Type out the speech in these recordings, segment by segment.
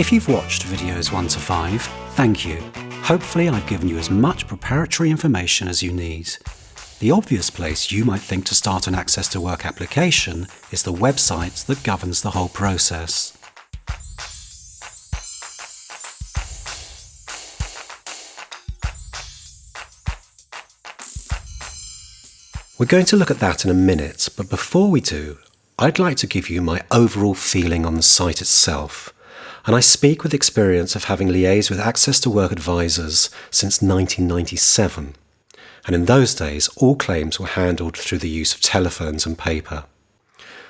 If you've watched videos 1 to 5, thank you. Hopefully I've given you as much preparatory information as you need. The obvious place you might think to start an Access to Work application is the website that governs the whole process. We're going to look at that in a minute, but before we do, I'd like to give you my overall feeling on the site itself. And I speak with experience of having liaised with Access to Work advisors since 1997. And in those days, all claims were handled through the use of telephones and paper.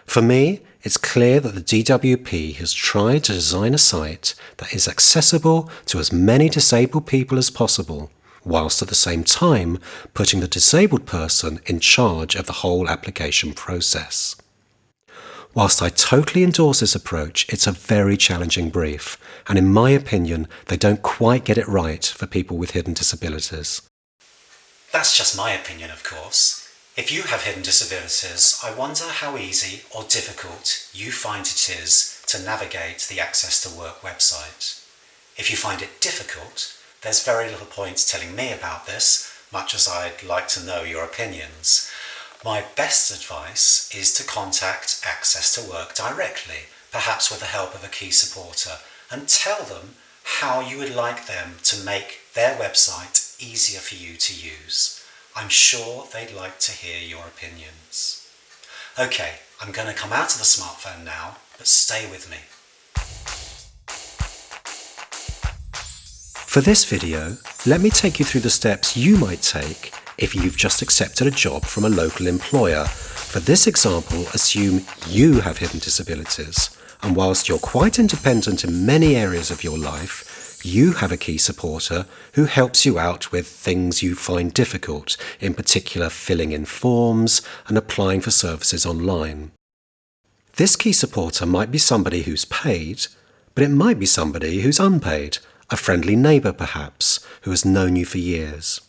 For me, it's clear that the DWP has tried to design a site that is accessible to as many disabled people as possible, whilst at the same time putting the disabled person in charge of the whole application process. Whilst I totally endorse this approach, it's a very challenging brief, and in my opinion, they don't quite get it right for people with hidden disabilities. That's just my opinion, of course. If you have hidden disabilities, I wonder how easy or difficult you find it is to navigate the Access to Work website. If you find it difficult, there's very little point telling me about this, much as I'd like to know your opinions. My best advice is to contact Access to Work directly, perhaps with the help of a key supporter, and tell them how you would like them to make their website easier for you to use. I'm sure they'd like to hear your opinions. Okay, I'm going to come out of the smartphone now, but stay with me. For this video, let me take you through the steps you might take if you've just accepted a job from a local employer. For this example, assume you have hidden disabilities, and whilst you're quite independent in many areas of your life, you have a key supporter who helps you out with things you find difficult, in particular filling in forms and applying for services online. This key supporter might be somebody who's paid, but it might be somebody who's unpaid, a friendly neighbour perhaps, who has known you for years.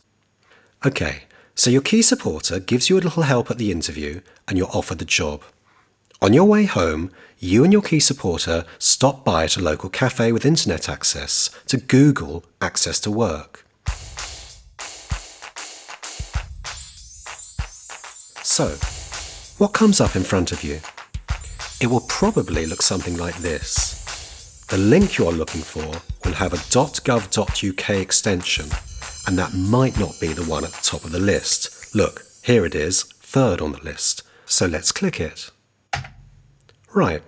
Okay, so your key supporter gives you a little help at the interview and you're offered the job. On your way home, you and your key supporter stop by at a local cafe with internet access to Google Access to Work. So, what comes up in front of you? It will probably look something like this. The link you're looking for will have a .gov.uk extension, and that might not be the one at the top of the list. Look, here it is, third on the list. So let's click it. Right,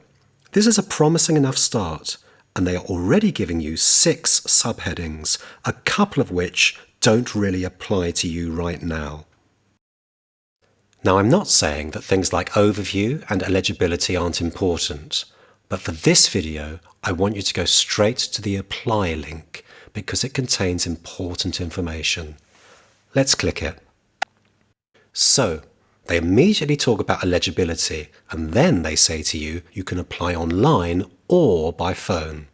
this is a promising enough start, and they are already giving you 6 subheadings, a couple of which don't really apply to you right now. Now, I'm not saying that things like overview and eligibility aren't important, but for this video, I want you to go straight to the apply link because it contains important information. Let's click it. So, they immediately talk about eligibility, and then they say to you, you can apply online or by phone.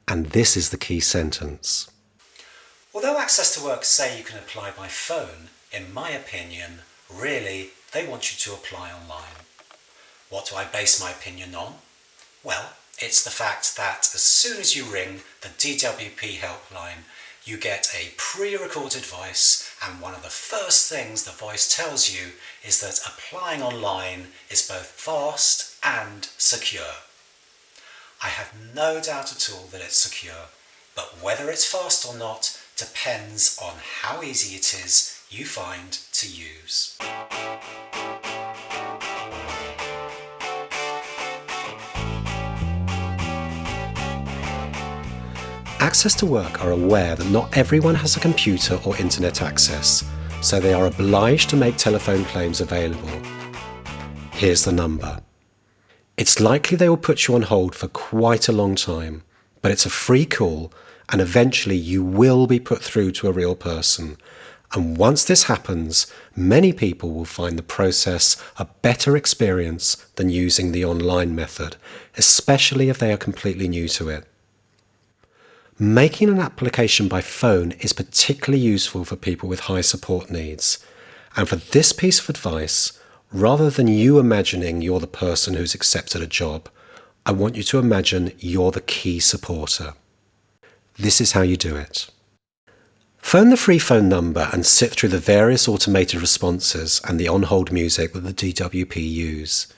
And this is the key sentence. Although Access to Work say you can apply by phone, in my opinion, really, they want you to apply online. What do I base my opinion on? Well, it's the fact that as soon as you ring the DWP helpline, you get a pre-recorded voice, and one of the first things the voice tells you is that applying online is both fast and secure. I have no doubt at all that it's secure, but whether it's fast or not depends on how easy it is you find to use. Access to Work are aware that not everyone has a computer or internet access, so they are obliged to make telephone claims available. Here's the number. It's likely they will put you on hold for quite a long time, but it's a free call and eventually you will be put through to a real person. And once this happens, many people will find the process a better experience than using the online method, especially if they are completely new to it. Making an application by phone is particularly useful for people with high support needs. And for this piece of advice, rather than you imagining you're the person who's accepted a job, I want you to imagine you're the key supporter. This is how you do it. Phone the free phone number and sit through the various automated responses and the on-hold music that the DWP use.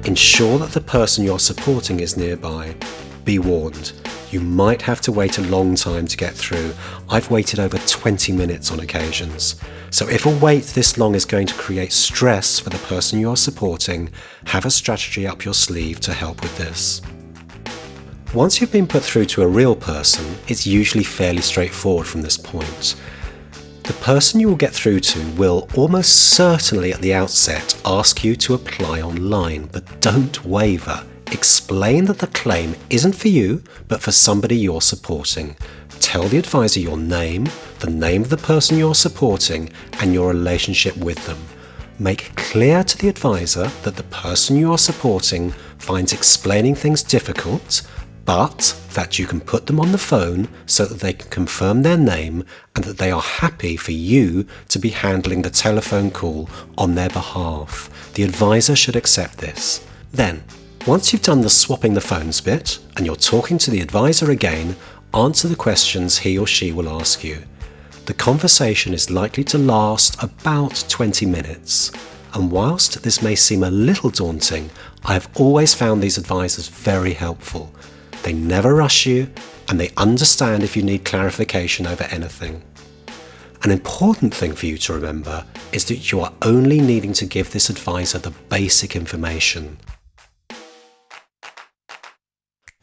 Ensure that the person you're supporting is nearby. Be warned, you might have to wait a long time to get through. I've waited over 20 minutes on occasions. So if a wait this long is going to create stress for the person you're supporting, have a strategy up your sleeve to help with this. Once you've been put through to a real person, it's usually fairly straightforward from this point. The person you will get through to will almost certainly at the outset ask you to apply online, but don't waver. Explain that the claim isn't for you, but for somebody you're supporting. Tell the advisor your name, the name of the person you're supporting, and your relationship with them. Make clear to the advisor that the person you're supporting finds explaining things difficult, but that you can put them on the phone so that they can confirm their name and that they are happy for you to be handling the telephone call on their behalf. The advisor should accept this. Then, once you've done the swapping the phones bit and you're talking to the advisor again, answer the questions he or she will ask you. The conversation is likely to last about 20 minutes. And whilst this may seem a little daunting, I have always found these advisors very helpful. They never rush you, and they understand if you need clarification over anything. An important thing for you to remember is that you are only needing to give this advisor the basic information.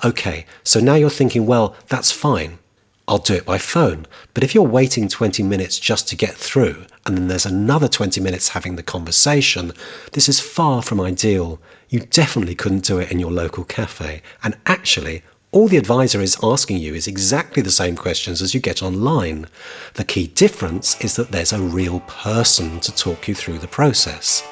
Okay, so now you're thinking, well, that's fine. I'll do it by phone. But if you're waiting 20 minutes just to get through, and then there's another 20 minutes having the conversation, this is far from ideal. You definitely couldn't do it in your local cafe. And actually, all the advisor is asking you is exactly the same questions as you get online. The key difference is that there's a real person to talk you through the process.